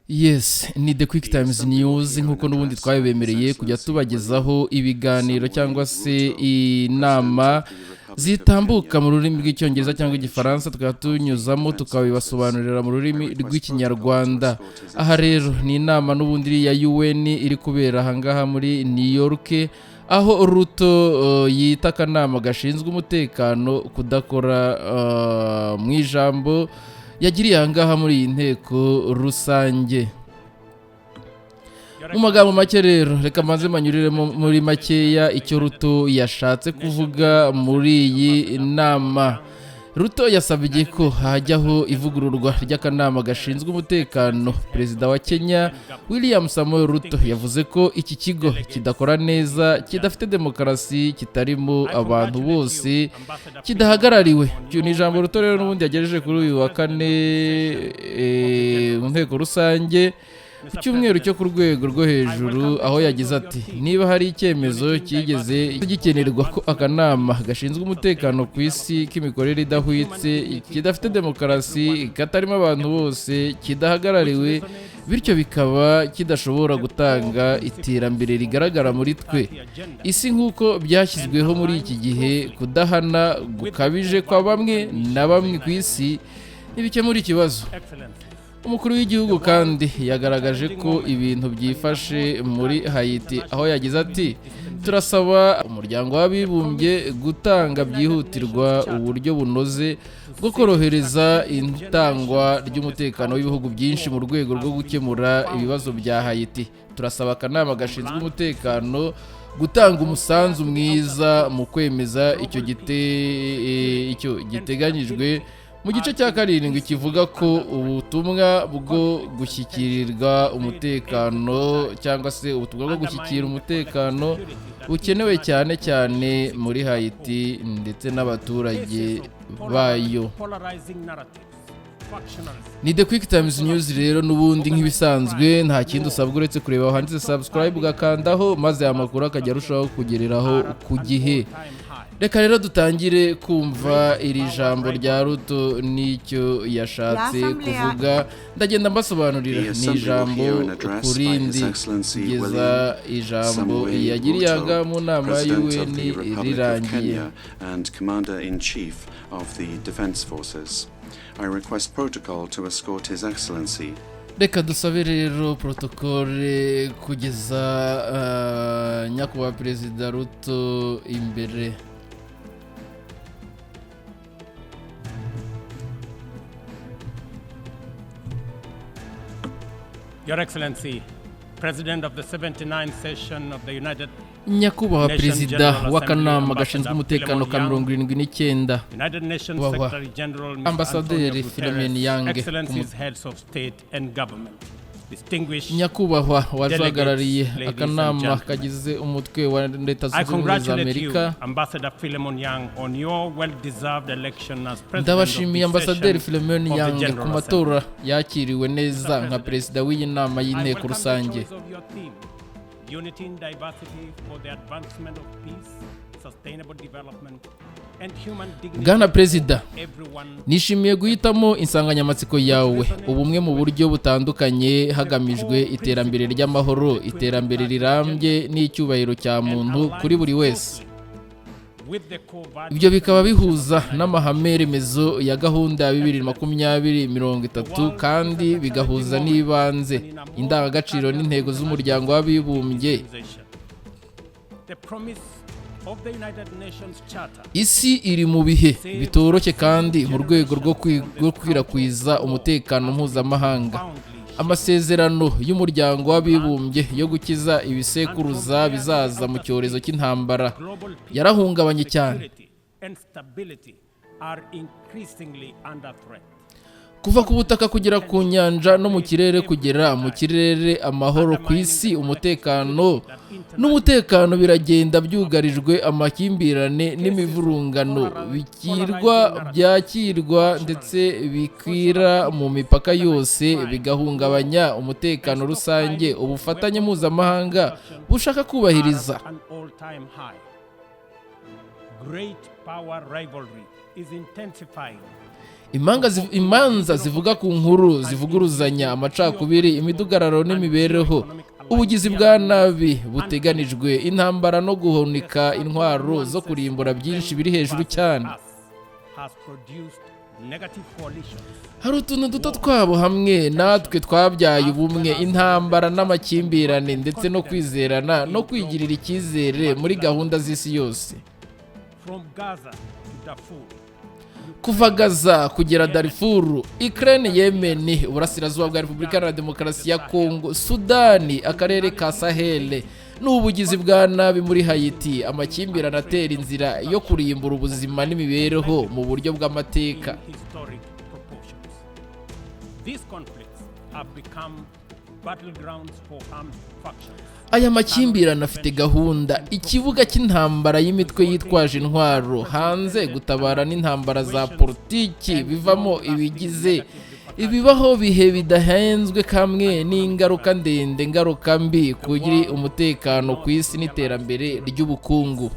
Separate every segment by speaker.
Speaker 1: Yes, ni the QuickTimes News nkuko n'ubundi twabemereye kujya tubagezaho ibiganiro cyangwa se inama zitambuka mu rurimi rw'icyongereza cyangwa igifaransa tukatunyuzamo tukabibasobanurira mu rurimi rw'ikinyarwanda. Aha rero ni inama n'ubundi ya UN iri kubera hangaha muri New York, aho Ruto yita akanama gashinzwe umutekano kudakora mu ijambo yagiriye hangaha muri iyi nteko rusange. Mu magambo make rero reka manze manyurire muri makeya icyo Ruto yashatse kuvuga muri iyi nama. Ruto yasabye ko hajyaho ivugururwa ry'akanama gashinzwe umutekano. Perezida wa Kenya William Ruto yavuze ko iki kigo kidakora neza, kidafite demokarasi, kitarimo abantu bose, kidahagarariwe. Cyo ni ijambo Ruto rero n'ubundi yagejeje kuri uyu wa kane mu nteko rusange ku cyumweru cyo ku rwego rwo hejuru, aho yagize ati niba hari icyemezo kigeze gikenerwa ko akanama gashinzwe umutekano ku isi k'imikorere idahwitse, kidafite demokarasi, katarimo abantu bose, kidahagarariwe, bityo bikaba kidashobora gutanga iterambere rigaragara muri twe isi nk'uko byashyizweho muri iki gihe, kudahana gukabije kwa bamwe na bamwe ku isi ntibikemura ikibazo. Umukuru w'igihugu kandi yagaragaje ko ibintu byifashe muri Haiti, aho yagize ati turasaba umuryango w'abibumbye gutanga byihutirwa uburyo bunoze bwo korohereza itangwa ry'umutekano w'ibihugu byinshi mu rwego rwo gukemura ibibazo bya Haiti. Turasaba akanama gashinzwe umutekano gutanga umusanzu mwiza mu kwemeza icyo giteganyijwe mu gice cya karindwi kivuga ko ubutumwa bwo gushyikirirwa umutekano cyangwa se ubutumwa bwo gushyikira umutekano bukenewe cyane cyane muri Haiti ndetse n'abaturage bayo. Ni the QuickTimes News rero n'ubundi nk'ibisanzwe nta kindi usabwa uretse kureba aho handitse subscribe ugakandaho maze amakuru akajya arushaho kugereraho ku gihe. Reka rero dutangire kumva iri jambo rya Ruto n'icyo yashatse kuvuga. Ndagenda mbasobanurira ni ijambo kurindi kugeza ijambo yagiriye aga mu nama y'UN rirangiye.
Speaker 2: I request protocol to escort His Excellency.
Speaker 1: Reka dusabe rero protokole kugeza nyakubahwa Perezida Ruto imbere.
Speaker 3: Your Excellency, President of the 79th session of the United
Speaker 1: Nyakubahwa Perezida w'akanama gashinzwe umutekano ka 79,
Speaker 3: United Nations Secretary General
Speaker 1: Ambasaderi Philomene Yang,
Speaker 3: Excellencies Heads of State and Government, distinguished
Speaker 1: Nyakubahwa wazagarariye akanama kagize umutwe wa Leta Zunze Ubumwe za Amerika.
Speaker 3: Ambassador Philomene Yang on your well-deserved election as President.
Speaker 1: Ndabashimiye Ambasaderi Philomene Yang ku matora yakiriwe neza nka Perezida w'iyi nama y'inteko rusange.
Speaker 3: Unity in diversity for the advancement of peace, sustainable development and human dignity.
Speaker 1: Bwana Perezida, nishimiye guhitamo insanganyamatsiko yawe, ubumwe mu buryo butandukanye hagamijwe iterambere ry'amahoro, iterambere rirambye n'icyubahiro cya muntu kuri buri wese. Ibyo bikaba bihuza n'amahame remezo ya gahunda ya 2030 kandi bigahuza n'ibanze indangagaciro n'intego z'umuryango w'abibumbye. Isi iri mu bihe bitoroshye kandi mu rwego rwo gukwirakwiza umutekano mpuzamahanga. Amasezerano y'umuryango w'abibumbye yo gukiza ibisekuruza bizaza mu cyorezo cy'intambara yarahungabanye cyane. Kuva ku butaka kugera ku nyanja no mu kirere kugera mu kirere, amahoro ku isi, umutekano n'umutekano biragenda byugarijwe amakimbirane n'imivurungano, byakirwa ndetse bikwira mu mipaka yose, bigahungabanya umutekano rusange ubufatanye mpuzamahanga bushaka kubahiriza. imanza zivuga ku nkuru zivuguruzanya amacakubiri, imidugararo n'imibereho, ubugizi bwa nabi buteganijwe, intambara no guhunika intwaro zo kurimbura byinshi biri hejuru cyane. Hari utuntu duto twabo hamwe natwe twabyaye ubumwe, intambara n'amakimbirane ndetse no kwizerana no kwigirira icyizere muri gahunda z'isi yose. Kuva Gaza kugera Darfur, Ukraine, Yemen, Uburasirazuba bwa Repubulika Iharanira Demokarasi ya Kongo, Sudani, akarere ka Sahel n'ubugizi bwa nabi muri Haiti, amakimbirane atera inzira yo kurimbura ubuzima n'imibereho mu buryo bw'amateka. Aya makimbirane afite gahunda, ikibuga cy'intambara y'imitwe yitwaje intwaro hanze, gutabara n'intambara za politiki bivamo ibibaho bihe bidahenzwe kamwe n'ingaruka ndende, ingaruka mbi kuri umutekano ku isi n'iterambere ry'ubukungu.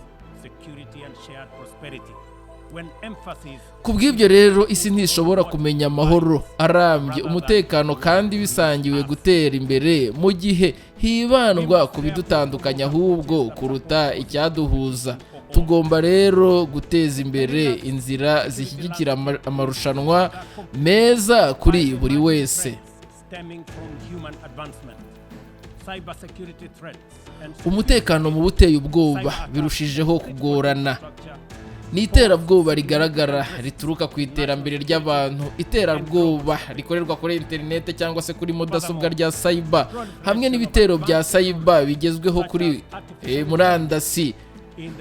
Speaker 1: Kubw'ibyo rero isi ntishobora kumenya amahoro arambye, umutekano kandi bisangiwe gutera imbere mu gihe hibandwa ku bidutandukanya ahubwo kuruta icyaduhuza. Tugomba rero guteza imbere inzira zishyigikira amarushanwa meza kuri buri wese. Umutekano mu buteye ubwoba birushijeho kugorana. Ni iterabwoba rigaragara rituruka ku iterambere ry'abantu, iterabwoba rikorerwa kuri interinete cyangwa se kuri mudasobwa rya cyber, hamwe n'ibitero bya cyber bigezweho kuri murandasi.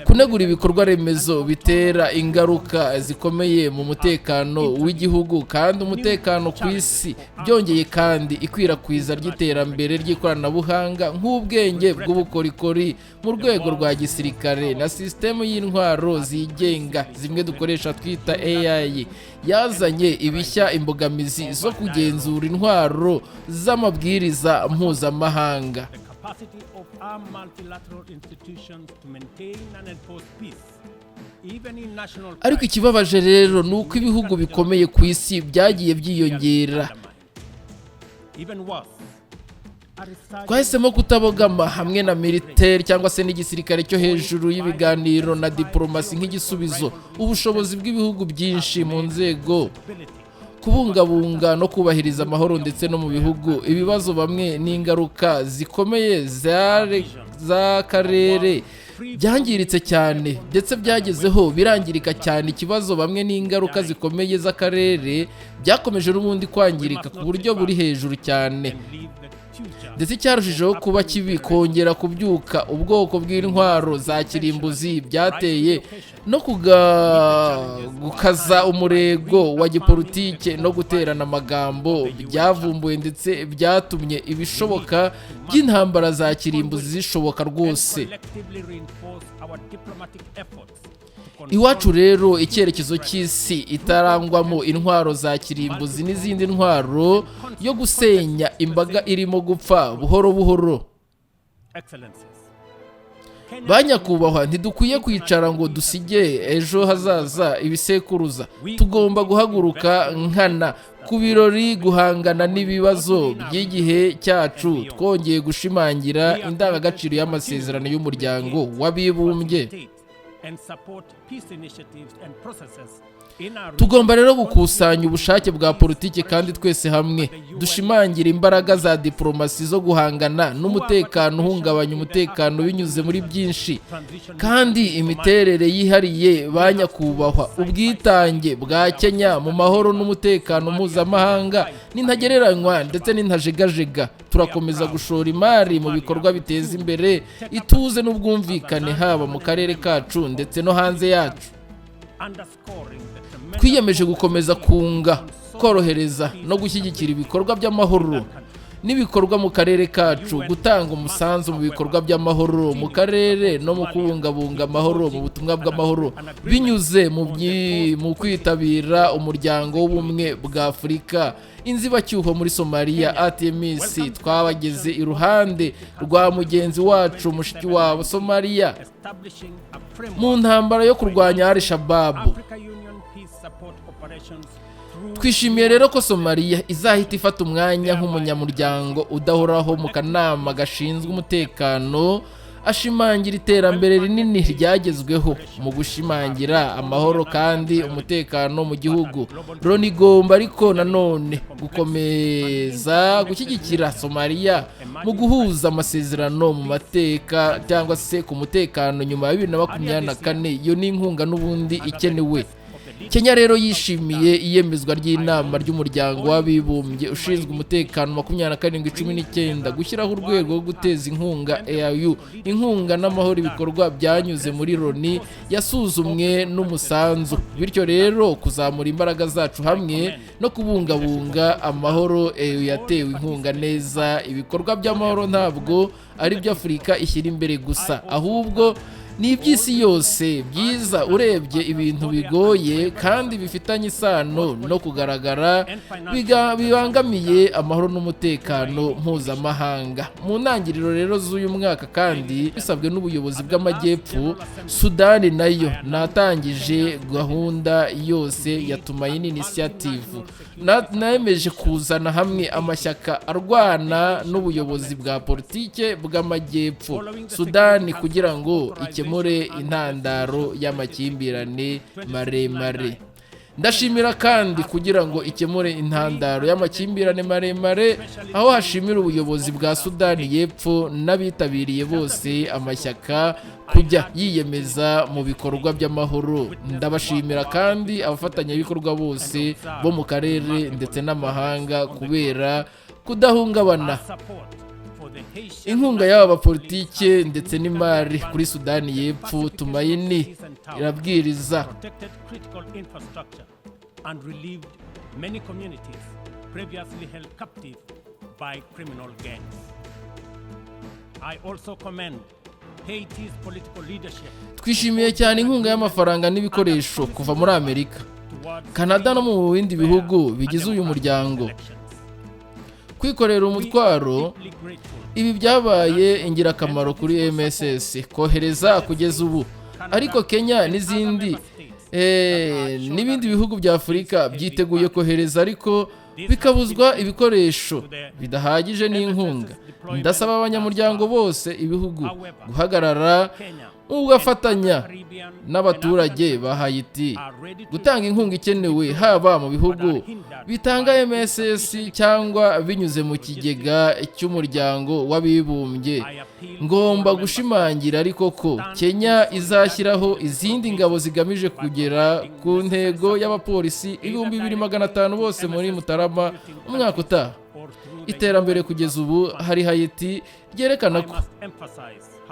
Speaker 1: Kunegura ibikorwa remezo bitera ingaruka zikomeye mu mutekano w'igihugu kandi umutekano ku isi, byongeye kandi ikwirakwiza ry'iterambere ry'ikoranabuhanga nk'ubwenge bw'ubukorikori mu rwego rwa gisirikare na sisitemu y'intwaro zigenga zimwe dukoresha twita AI, yazanye ibishya imbogamizi zo kugenzura intwaro z'amabwiriza mpuzamahanga. Ariko ikibabaje rero ni uko ibihugu bikomeye ku isi byagiye byiyongera. Twahisemo kutabogama hamwe na military cyangwa se n'igisirikare cyo hejuru y'ibiganiro na diplomasi nk'igisubizo. Ubushobozi bw'ibihugu byinshi mu nzego kubungabunga no kubahiriza amahoro ndetse no mu bihugu, ibibazo bamwe n'ingaruka zikomeye z'akarere byangiritse cyane ndetse byagezeho birangirika cyane. Ikibazo bamwe n'ingaruka zikomeye z'akarere byakomeje n'ubundi kwangirika ku buryo buri hejuru cyane, ndetse cyarushijeho kuba kibi kongera kubyuka. Ubwoko bw'intwaro za kirimbuzi byateye no gukaza umurego wa gipolitike no guterana amagambo byavumbuwe ndetse byatumye ibishoboka by'intambara za kirimbuzi zishoboka rwose. Iwacu rero icyerekezo cy'isi itarangwamo intwaro za kirimbuzi n'izindi ntwaro yo gusenya imbaga irimo gupfa buhoro buhoro. Banyakubahwa, ntidukwiye kwicara ngo dusige ejo hazaza ibisekuruza. Tugomba guhaguruka nkana ku birori, guhangana n'ibibazo by'igihe cyacu, twongeye gushimangira indangagaciro y'amasezerano y'umuryango w'abibumbye. Tugomba rero gukusanya ubushake bwa politiki kandi twese hamwe dushimangira imbaraga za diplomasi zo guhangana n'umutekano uhungabanya umutekano binyuze muri byinshi kandi imiterere yihariye. Banyakubahwa, ubwitange bwa Kenya mu mahoro n'umutekano mpuzamahanga n'intagereranywa ndetse n'intajegajega. Turakomeza gushora imari mu bikorwa biteza imbere ituze n'ubwumvikane haba mu karere kacu ndetse no hanze yacu. Twiyemeje gukomeza kunga, korohereza no gushyigikira ibikorwa by'amahoro n'ibikorwa mu karere kacu, gutanga umusanzu mu bikorwa by'amahoro mu karere no mu kubungabunga amahoro mu butumwa bw'amahoro binyuze mu kwitabira umuryango w'ubumwe bwa Afurika. Inzibacyuho muri Somalia ATMS, twabageze iruhande rwa mugenzi wacu mushiki wabo Somalia mu ntambara yo kurwanya Al-Shabaab. twishimiye rero ko Somalia izahita ifata umwanya nk'umunyamuryango udahoraho mu kanama gashinzwe umutekano, ashimangira iterambere rinini ryagezweho mu gushimangira amahoro kandi umutekano mu gihugu. Loni igomba ariko nanone gukomeza gushyigikira Somalia mu guhuza amasezerano mu mateka cyangwa se ku mutekano nyuma ya 2024. Iyo ni inkunga n'ubundi ikenewe. Kenya rero yishimiye iyemezwa ry'inama ry'umuryango w'abibumbye ushinzwe umutekano 27/19 gushyiraho urwego rwo guteza inkunga AU, inkunga n'amahoro ibikorwa byanyuze muri Loni yasuzumwe n'umusanzu, bityo rero kuzamura imbaraga zacu hamwe no kubungabunga amahoro. AU yatewe inkunga neza. Ibikorwa by'amahoro ntabwo ari byo Afurika ishyira imbere gusa, ahubwo ni iby'isi yose byiza. Urebye ibintu bigoye kandi bifitanye isano no kugaragara bibangamiye amahoro n'umutekano mpuzamahanga. Mu ntangiriro rero z'uyu mwaka kandi bisabwe n'ubuyobozi bw'amajyepfo, Sudani nayo natangije gahunda yose ya Tumaini Initiative, nayemeje kuzana hamwe amashyaka arwana n'ubuyobozi bwa politike bw'amajyepfo Sudani kugira ngo ikemure intandaro y'amakimbirane maremare. Ndashimira kandi kugira ngo ikemure intandaro y'amakimbirane maremare, aho hashimira ubuyobozi bwa Sudani y'Epfo n'abitabiriye bose amashyaka kujya yiyemeza mu bikorwa by'amahoro. Ndabashimira kandi abafatanyabikorwa bose bo mu karere ndetse n'amahanga kubera kudahungabana. Inkunga y'aba politike ndetse n'imari kuri Sudani y'Epfo, Tumaini irabwiriza
Speaker 3: and relieved many communities previously held captive by criminal gangs. I also commend Haiti's political leadership.
Speaker 1: Twishimiye cyane inkunga y'amafaranga n'ibikoresho kuva muri Amerika, Canada no mu bindi bihugu bigize uyu muryango. Kwikorera umutwaro, ibi byabaye ingirakamaro kuri MSS kohereza kugeza ubu, ariko Kenya n'izindi n'ibindi bihugu bya Afurika byiteguye kohereza ariko bikabuzwa ibikoresho bidahagije n'inkunga. Ndasaba abanyamuryango bose ibihugu guhagarara ugafatanya n'abaturage ba Haiti gutanga inkunga ikenewe, haba mu bihugu bitanga MSS cyangwa binyuze mu kigega cy'umuryango w'abibumbye. Ngomba gushimangira ariko ko Kenya izashyiraho izindi ngabo zigamije kugera ku ntego y'abapolisi 2500 bose muri Mutarama umwaka utaha. Iterambere kugeza ubu hari Haiti ryerekana ko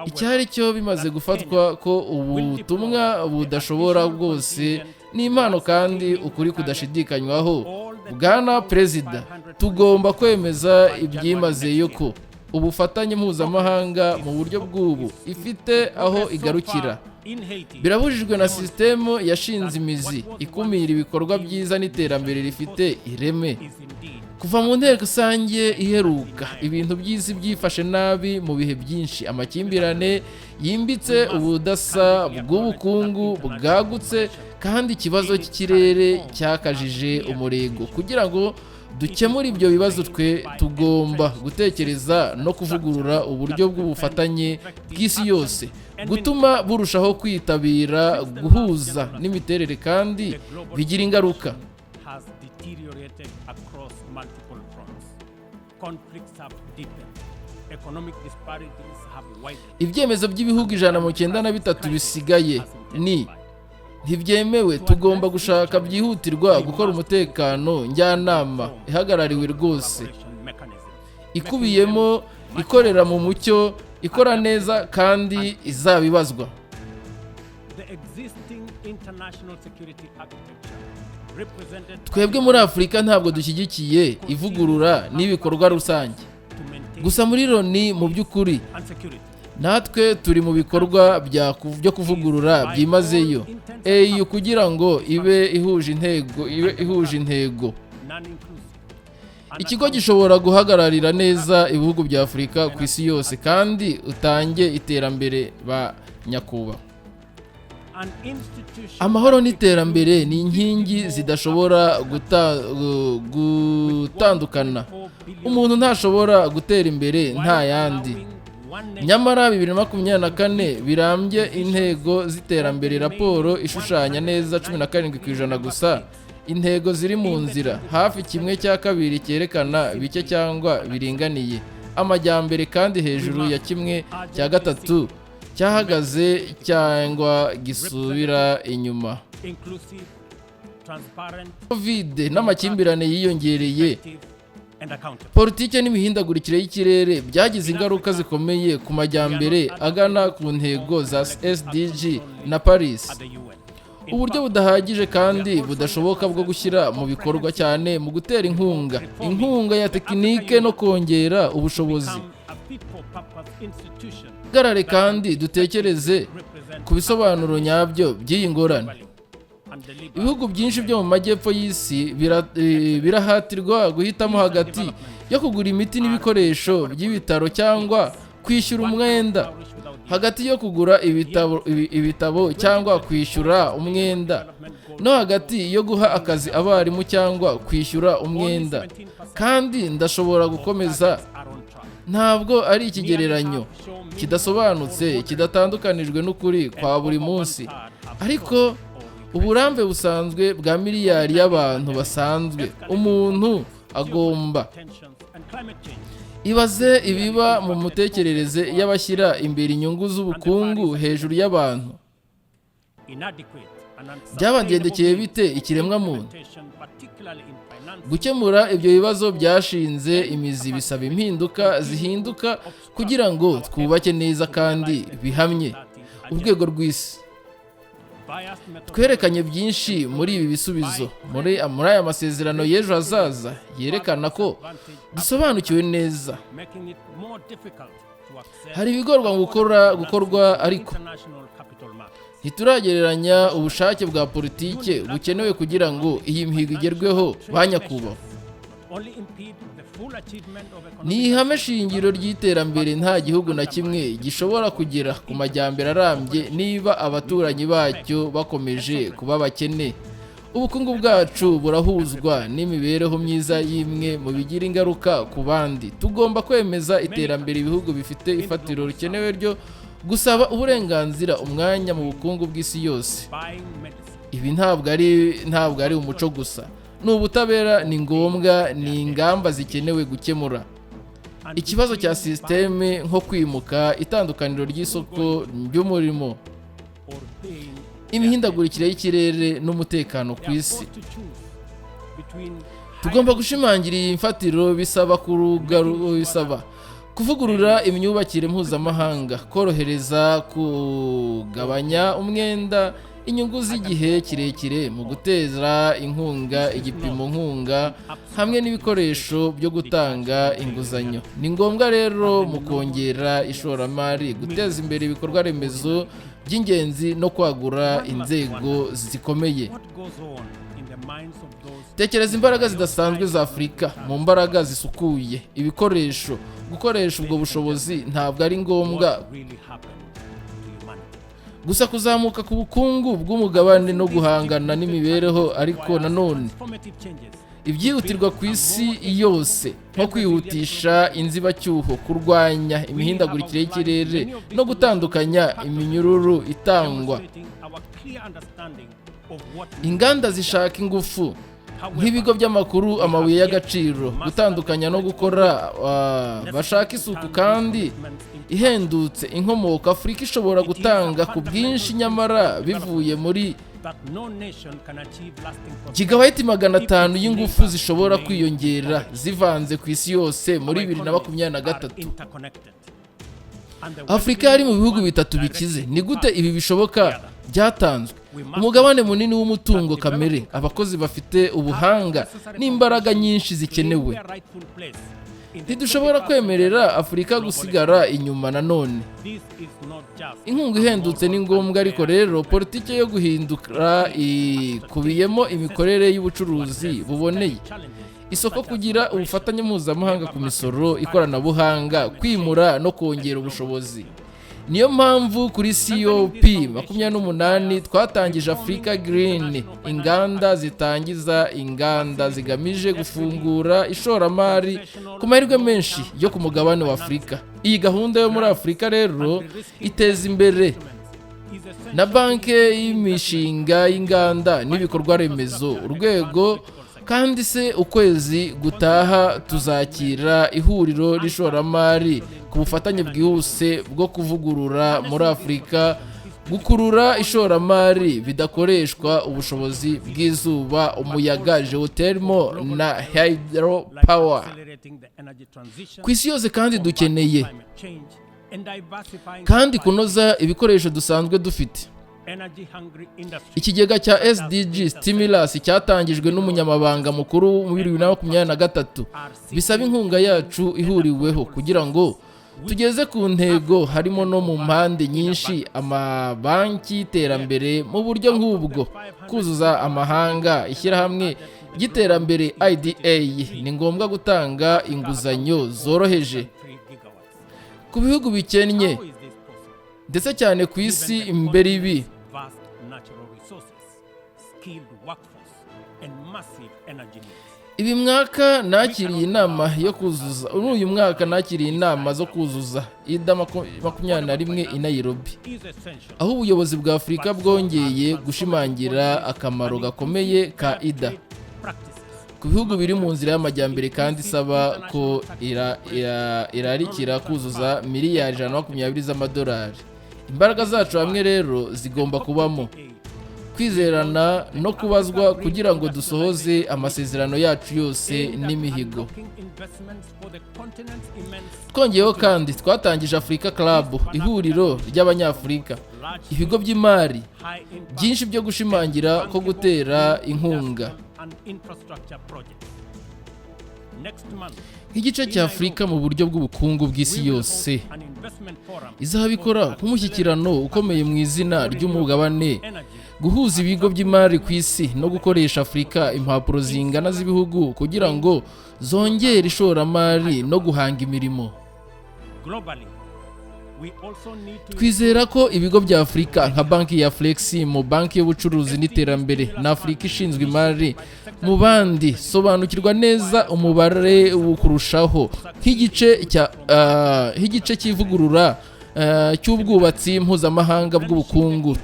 Speaker 1: icyari cyo bimaze gufatwa ko ubutumwa budashobora bwose n'impano kandi ukuri kudashidikanywaho. Bwana Perezida, tugomba kwemeza ibyimazeyo ko ubufatanye mpuzamahanga mu buryo bw'ubu ifite aho igarukira. Birabujijwe na sisitemu yashinze imizi ikumira ibikorwa byiza n'iterambere rifite ireme. Kuva mu nteko rusange iheruka, ibintu by'isi byifashe nabi mu bihe byinshi. Amakimbirane yimbitse, ubudasa bw'ubukungu bwagutse, kandi ikibazo cy'ikirere cyakajije umurego. Kugira ngo dukemure ibyo bibazo, twe tugomba gutekereza no kuvugurura uburyo bw'ubufatanye bw'isi yose, gutuma burushaho kwitabira, guhuza n'imiterere kandi bigira ingaruka. Ibyemezo by'ibihugu 193 bisigaye ni ntibyemewe. Tugomba gushaka byihutirwa gukora umutekano njyanama ihagarariwe rwose, ikubiyemo ikorera mu mucyo, ikora neza kandi izabibazwa. Twebwe muri Afurika ntabwo dushyigikiye ivugurura n'ibikorwa rusange gusa muri Loni. Mu by'ukuri natwe turi mu bikorwa byo kuvugurura byimazeyo AU kugira ngo ibe ihuje intego. Ikigo gishobora guhagararira neza ibihugu bya Afurika ku isi yose kandi utange iterambere ba nyakubahwa.
Speaker 3: An institution
Speaker 1: amahoro n'iterambere ni inkingi zidashobora gutandukana. Umuntu ntashobora gutera imbere nta yandi. Nyamara 2024 birambye intego z'iterambere raporo ishushanya neza 17% gusa. Intego ziri mu nzira hafi kimwe cya kabiri cyerekana bike cyangwa biringaniye. Amajyambere kandi hejuru ya kimwe cya gatatu cyahagaze cyangwa gisubira inyuma.
Speaker 3: inclusive, transparent,
Speaker 1: Covid n'amakimbirane yiyongereye.
Speaker 3: and accountable.
Speaker 1: Politike n'imihindagurikire y'ikirere byagize ingaruka zikomeye ku majyambere agana ku ntego za SDG na Paris.
Speaker 3: At the UN.
Speaker 1: Uburyo budahagije kandi budashoboka bwo gushyira mu bikorwa cyane mu gutera inkunga ya tekinike no kongera ubushobozi.
Speaker 3: Become a fit for purpose institution
Speaker 1: Garare kandi dutekereze ku bisobanuro nyabyo by'iyi ngorane.
Speaker 3: and deliver
Speaker 1: Ibihugu byinshi byo mu majyepfo y'isi birahatirwa guhitamo hagati yo kugura imiti n'ibikoresho by'ibitaro cyangwa kwishyura umwenda, hagati yo kugura ibitabo cyangwa kwishyura umwenda, no hagati yo guha akazi abarimu cyangwa kwishyura umwenda. Kandi ndashobora gukomeza,
Speaker 3: are on track.
Speaker 1: ntabwo ari ikigereranyo kidasobanutse kidatandukanijwe n'ukuri kwa buri munsi, ariko uburambe busanzwe bwa miliyari y'abantu basanzwe umuntu agomba.
Speaker 3: Tensions and climate change.
Speaker 1: Ibaze ibiba mu mutekerereze y'abashyira imbere inyungu z'ubukungu hejuru y'abantu.
Speaker 3: Inadequate and
Speaker 1: Byabagendekeye bite ikiremwa muntu?
Speaker 3: implementation, particularly in finance,
Speaker 1: Gukemura ibyo bibazo byashinze imizi bisaba impinduka zihinduka kugira ngo twubake neza kandi bihamye urwego rw'isi.
Speaker 3: biased methods,
Speaker 1: Twerekanye byinshi muri ibi bisubizo muri aya masezerano y'ejo hazaza yerekana ko dusobanukiwe neza.
Speaker 3: making it more difficult to access
Speaker 1: Hari ibigorwa mu gukorwa ariko
Speaker 3: international capital markets.
Speaker 1: ntituragereranya ubushake bwa politike bukenewe kugira ngo iyi mihigo igerweho ba nyakubahwa.
Speaker 3: Only impede the full achievement of economic
Speaker 1: Ni ihame shingiro ry'iterambere nta gihugu na kimwe gishobora kugera ku majyambere arambye niba abaturanyi bacyo bakomeje kuba bakene. Ubukungu bwacu burahuzwa n'imibereho myiza y'imwe mu bigira ingaruka ku bandi. Tugomba kwemeza iterambere ibihugu bifite ifatiro rikenewe ryo gusaba uburenganzira umwanya mu bukungu bw'isi yose.
Speaker 3: buying medicine.
Speaker 1: Ibi ntabwo ari umuco gusa, ni ubutabera, ni ngombwa, ni ingamba zikenewe gukemura ikibazo cya sisiteme nko kwimuka, itandukaniro ry'isoko ry'umurimo,
Speaker 3: Or paying
Speaker 1: imihindagurikire y'ikirere n'umutekano ku isi.
Speaker 3: forced to choose between
Speaker 1: Tugomba gushimangira iyi mfatiro bisaba kuvugurura imyubakire mpuzamahanga, korohereza kugabanya umwenda, inyungu z'igihe kirekire mu guteza inkunga, igipimo nkunga hamwe n'ibikoresho byo gutanga inguzanyo. Ni ngombwa rero mu kongera ishoramari, guteza imbere ibikorwa remezo by'ingenzi no kwagura inzego zikomeye.
Speaker 3: what goes on in the minds of those
Speaker 1: Tekereza imbaraga zidasanzwe za Afurika mu mbaraga zisukuye, ibikoresho. Gukoresha ubwo bushobozi ntabwo ari ngombwa
Speaker 3: what really happened to humanity.
Speaker 1: gusa kuzamuka ku bukungu bw'umugabane no guhangana n'imibereho, ariko nanone
Speaker 3: Transformative changes.
Speaker 1: ibyihutirwa ku isi yose nko kwihutisha inzibacyuho, kurwanya imihindagurikire y'ikirere no gutandukanya iminyururu itangwa.
Speaker 3: Demonstrating our clear understanding of what
Speaker 1: Inganda zishaka ingufu nk'ibigo by'amakuru, amabuye y'agaciro, gutandukanya no gukora bashaka isuku kandi ihendutse inkomoko Afurika ishobora gutanga ku bwinshi, nyamara bivuye muri
Speaker 3: that no nation can achieve lasting prosperity.
Speaker 1: gigawayiti 500 y'ingufu zishobora kwiyongera zivanze ku isi yose muri 2023.
Speaker 3: Interconnected. And the
Speaker 1: Afurika yari mu bihugu bitatu bikize. Ni gute ibi bishoboka? Byatanzwe umugabane munini w'umutungo kamere, abakozi bafite ubuhanga n'imbaraga nyinshi zikenewe.
Speaker 3: their rightful place in the
Speaker 1: Ntidushobora kwemerera Afurika gusigara inyuma. Nanone
Speaker 3: This is not just
Speaker 1: inkunga ihendutse ni ngombwa, ariko rero politiki yo guhindura ikubiyemo imikorere y'ubucuruzi buboneye,
Speaker 3: challenges
Speaker 1: isoko, kugira ubufatanye mpuzamahanga ku misoro, ikoranabuhanga, kwimura no kongera ubushobozi. niyo mpamvu kuri COP 28 twatangije Africa Green, inganda zitangiza inganda zigamije gufungura ishoramari ku mahirwe menshi yo ku mugabane wa Afurika. Iyi gahunda yo muri Afurika rero iteza imbere na banki y'imishinga y'inganda n'ibikorwa remezo urwego. Kandi se ukwezi gutaha tuzakira ihuriro rishoramari ku bufatanye bwihuse bwo kuvugurura muri Afurika, gukurura ishoramari bidakoreshwa ubushobozi bw'izuba, umuyaga, geothermal na hydropower. Ku isi yose kandi dukeneye kandi kunoza ibikoresho dusanzwe dufite. Ikigega cya SDG Stimulus cyatangijwe n'umunyamabanga mukuru mu 2023 bisaba inkunga yacu ihuriweho kugira ngo tugeze ku ntego, harimo no mu mpande nyinshi amabanki y'iterambere mu buryo nk'ubwo. Kuzuza amahanga ishyirahamwe ry'iterambere IDA ni ngombwa gutanga inguzanyo zoroheje ku bihugu bikennye ndetse cyane ku isi imbere ibi. Uyu mwaka nakiriye inama yo kuzuza zo kuzuza ida 21 i Nairobi, aho ubuyobozi bwa Afurika bwongeye gushimangira akamaro gakomeye ka ida ku bihugu biri mu nzira y'amajyambere, kandi isaba ko irarikira kuzuza miliyari 120 z'amadolari. Imbaraga zacu hamwe rero zigomba kubamo kwizerana no kubazwa kugira ngo dusohoze amasezerano yacu yose n'imihigo. Twongeyeho kandi twatangije Africa Club, ihuriro ry'abanyafurika, ibigo by'imari byinshi byo gushimangira ko gutera inkunga. Nk'igice cya Afurika mu buryo bw'ubukungu bw'isi yose izabikora nk'umushyikirano ukomeye mu izina ry'umugabane, guhuza ibigo by'imari ku isi no gukoresha Afurika impapuro zingana z'ibihugu kugira ngo zongere ishoramari no guhanga imirimo. Twizera ko ibigo bya Afurika nka banki ya Fleximo, banki y'ubucuruzi n'iterambere na Afurika ishinzwe imari mu bandi sobanukirwa neza umubare kurushaho nk'igice cy'ivugurura cy'ubwubatsi mpuzamahanga bw'ubukungu.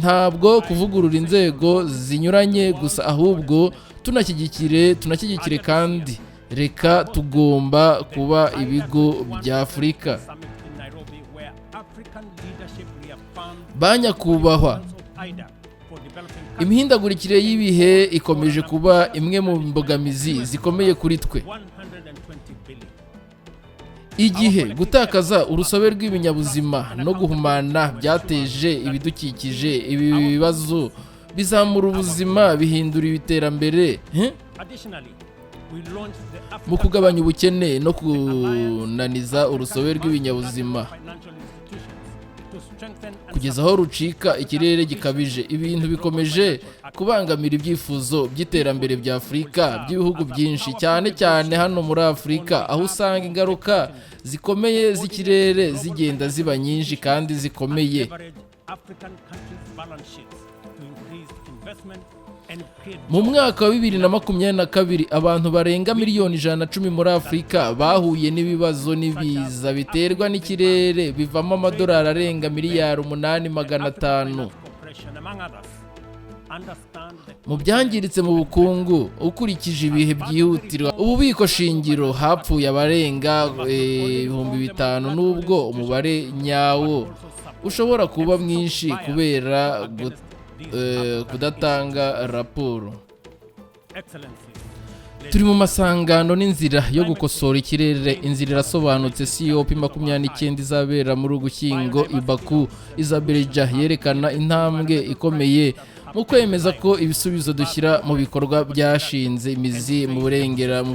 Speaker 1: Ntabwo kuvugurura inzego zinyuranye gusa, ahubwo tunashyigikire kandi reka tugomba kuba ibigo bya Afurika. Banyakubahwa, imihindagurikire y'ibihe ikomeje kuba imwe mu mbogamizi zikomeye kuri twe. Igihe gutakaza urusobe rw'ibinyabuzima no guhumana byateje ibidukikije, ibi bibazo bizamura ubuzima, bihindura iterambere mu kugabanya ubukene no kunaniza urusobe rw'ibinyabuzima kugeza aho rucika ikirere gikabije. Ibintu bikomeje kubangamira ibyifuzo by'iterambere bya Afurika by'ibihugu byinshi, cyane cyane hano muri Afurika, aho usanga ingaruka zikomeye z'ikirere zigenda ziba nyinshi kandi zikomeye. Mu mwaka wa 2022 abantu barenga miliyoni 110 muri Afurika bahuye n'ibibazo n'ibiza biterwa n'ikirere bivamo amadolari arenga miliyari 8,500 mu byangiritse mu bukungu. Ukurikije ibihe byihutirwa ububiko shingiro hapfuye abarenga 5,000, nubwo umubare nyawo ushobora kuba mwinshi kubera kudatanga raporo. Turi mu masangano n'inzira yo gukosora ikirere. Inzira irasobanutse. COP 29 izabera muri Ugushyingo i Baku, Azerbaijan, yerekana intambwe ikomeye mu kwemeza ko ibisubizo dushyira mu bikorwa byashinze imizi mu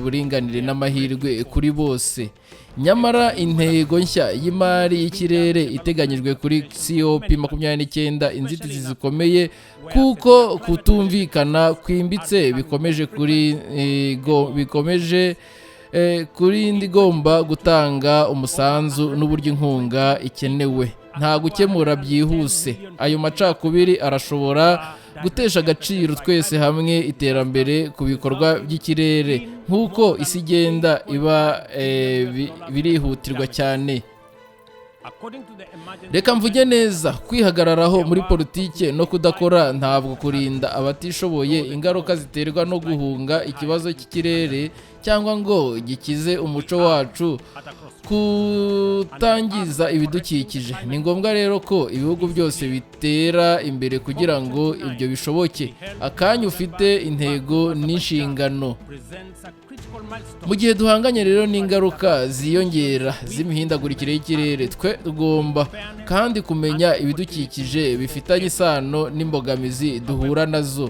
Speaker 1: buringanire n'amahirwe kuri bose. Nyamara intego nshya y'imari y'ikirere iteganyijwe kuri COP 29 inzitizi zikomeye kuko kutumvikana kwimbitse bikomeje kuri indi igomba gutanga umusanzu n'uburyo inkunga ikenewe, nta gukemura byihuse. Ayo macakubiri arashobora gutesha agaciro twese hamwe iterambere ku bikorwa by'ikirere nk'uko isi igenda iba birihutirwa cyane. Reka mvuge neza, kwihagararaho muri politike no kudakora ntabwo kurinda abatishoboye ingaruka ziterwa no guhunga ikibazo cy'ikirere cyangwa ngo gikize umuco wacu kutangiza ibidukikije. Ni ngombwa rero ko ibihugu byose bitera imbere kugira ngo ibyo bishoboke. Akanya ufite intego n'inshingano. Mu gihe duhanganye rero n'ingaruka ziyongera z'imihindagurikire y'ikirere, twe tugomba kandi kumenya ibidukikije bifitanye isano n'imbogamizi duhura nazo.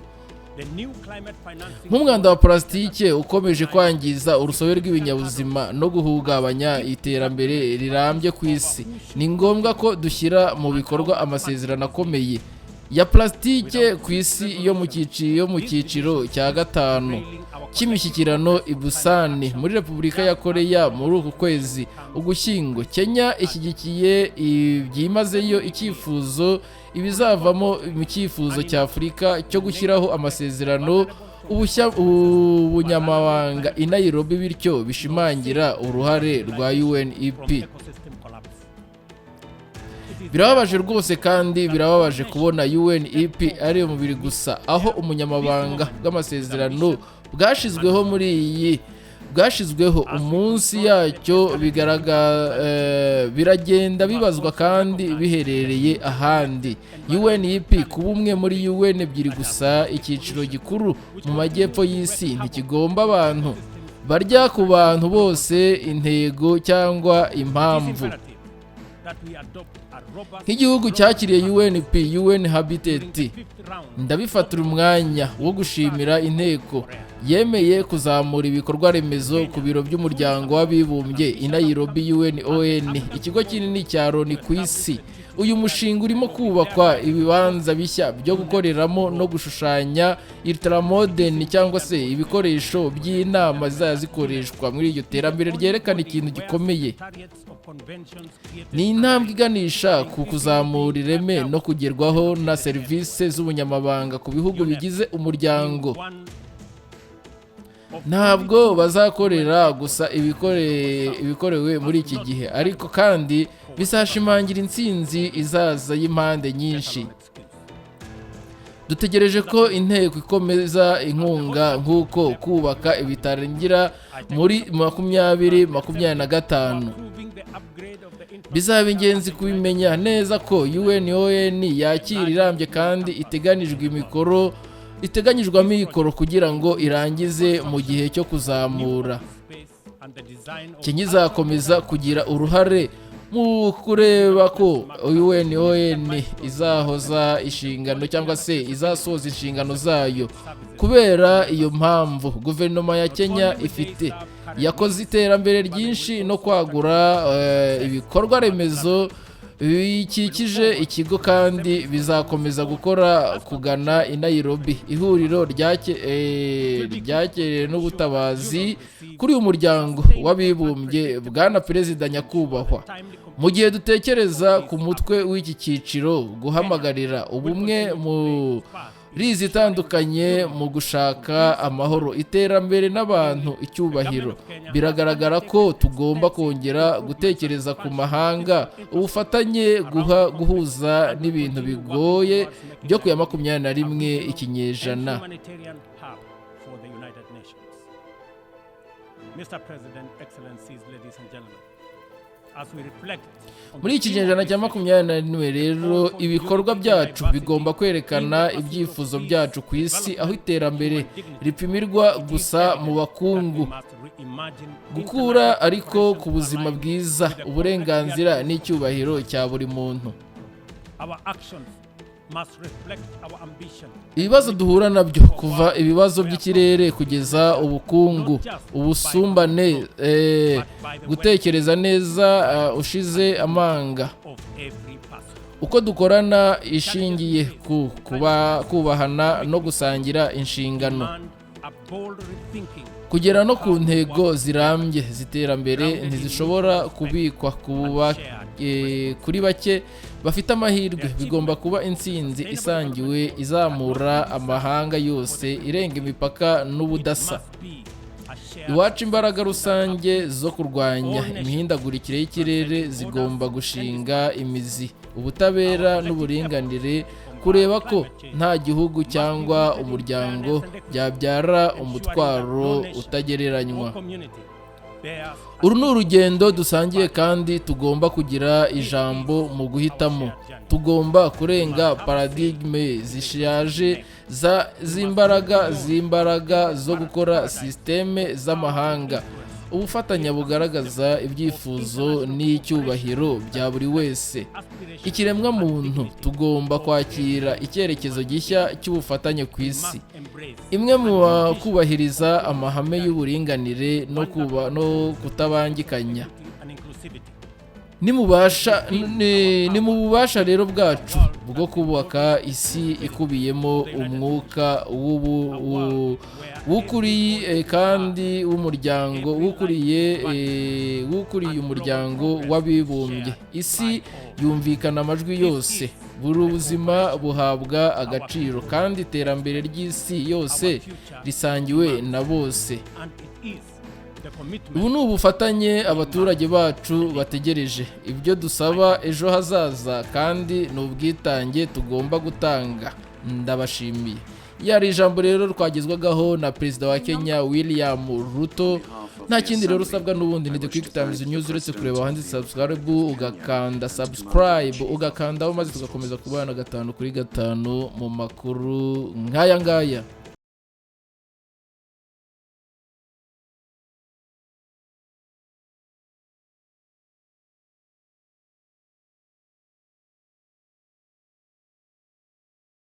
Speaker 1: Nk'umwanda wa plastique ukomeje kwangiza urusobe rw'ibinyabuzima no guhungabanya iterambere rirambye ku isi, ni ngombwa ko dushyira mu bikorwa amasezerano akomeye ya plastique ku isi yo mu cyiciro cya 5 cy'imishyikirano i Busan muri Repubulika ya Koreya muri uku kwezi Ugushyingo. Kenya ishyigikiye byimazeyo icyifuzo ibizavamo mu cyifuzo cya Afurika cyo gushyiraho amasezerano ubunyamabanga i Nairobi, bityo bishimangira uruhare rwa UNEP. Birababaje rwose kandi birababaje kubona UNEP ari umubiri gusa, aho umunyamabanga bw'amasezerano bwashizweho umunsi yacyo biragenda bibazwa kandi biherereye ahandi. UNEP kuba umwe muri UN ebyiri gusa, icyiciro gikuru mu majyepfo y'isi, ntikigomba abantu barya ku bantu bose intego cyangwa impamvu. Nk'igihugu cyakiriye UNEP UN Habitat, ndabifatira umwanya wo gushimira Inteko yemeye kuzamura ibikorwa remezo ku biro by'umuryango w'abibumbye i Nairobi UNON, ikigo kinini cya Loni ku isi. Uyu mushinga urimo kubakwa ibibanza bishya byo gukoreramo no gushushanya ultramodern cyangwa se ibikoresho by'inama zikoreshwa muri iryo terambere ryerekana ikintu gikomeye. Ni intambwe iganisha ku kuzamura ireme no kugerwaho na serivisi z'ubunyamabanga ku bihugu bigize umuryango. Ntabwo bazakorera gusa ibikorewe muri iki gihe, ariko kandi bizashimangira intsinzi izaza y'impande nyinshi. Dutegereje ko Inteko ikomeza inkunga nk'uko kubaka ibitarangira muri 2025. Bizaba ingenzi kubimenya neza ko UNON yakira irambye kandi iteganijwe amikoro kugira ngo irangize mu gihe cyo kuzamura. Kenya izakomeza kugira uruhare mu kureba ko UNON izahoza inshingano cyangwa se izasoza inshingano zayo. Kubera iyo mpamvu guverinoma ya Kenya yakoze iterambere ryinshi no kwagura ibikorwa remezo bikikije ikigo, kandi bizakomeza gukora kugana i Nairobi, ihuriro ryakerewe n'ubutabazi kuri uyu muryango w'abibumbye. Bwana Perezida nyakubahwa, mu gihe dutekereza ku mutwe w'iki cyiciro guhamagarira ubumwe muri zitandukanye mu gushaka amahoro, iterambere n'abantu icyubahiro, biragaragara ko tugomba kongera gutekereza ku mahanga, ubufatanye guhuza n'ibintu bigoye byo ku ya 21 ikinyejana. Muri iki kinyejana cya 21 rero, ibikorwa byacu bigomba kwerekana ibyifuzo byacu ku isi, aho iterambere ripimirwa gusa mu bakungu, gukura ariko ku buzima bwiza, uburenganzira n'icyubahiro cya buri muntu. Ibibazo duhura nabyo, kuva ibibazo by'ikirere kugeza ubukungu, ubusumbane, gutekereza neza ushize amanga, uko dukorana ishingiye ku kubahana no gusangira inshingano.
Speaker 3: bold rethinking.
Speaker 1: Kugera no ku ntego zirambye ziterambere ntizishobora kubikwa kuri bake bafite amahirwe. Bigomba kuba intsinzi isangiwe izamura amahanga yose irenga imipaka n'ubudasa. Iwacu imbaraga rusange zo kurwanya imihindagurikire y'ikirere zigomba gushinga imizi ubutabera n'uburinganire, kureba ko nta gihugu cyangwa umuryango byabyara umutwaro utagereranywa. Uru ni urugendo dusangiye kandi tugomba kugira ijambo mu guhitamo. Tugomba kurenga paradigme zishaje z'imbaraga zo gukora systeme z'amahanga. Ubufatanya bugaragaza ibyifuzo n'icyubahiro bya buri wese. Ikiremwa muntu tugomba kwakira icyerekezo gishya cy'ubufatanye ku isi. Imwe mu kubahiriza amahame y'uburinganire no kutabangikanya. Ni mu bubasha rero bwacu bwo kubaka isi ikubiyemo umwuka w'ukuriye kandi w'umuryango w'ukuriye umuryango w'abibumbye. Isi yumvikana amajwi yose, buri ubuzima buhabwa agaciro kandi iterambere ry'isi yose risangiwe na bose. Ubu ni ubufatanye abaturage bacu bategereje. Ibyo dusaba ejo hazaza kandi ni ubwitange tugomba gutanga. Ndabashimiye. Yari ijambo rero twagezwagaho na Perezida wa Kenya William Ruto. Nta kindi rero usabwa n'ubundi ni QuickTimes News uretse kureba handitse subscribe, ugakanda subscribe, ugakandaho maze tugakomeza kubana 5 kuri 5 mu makuru nk'aya ngaya.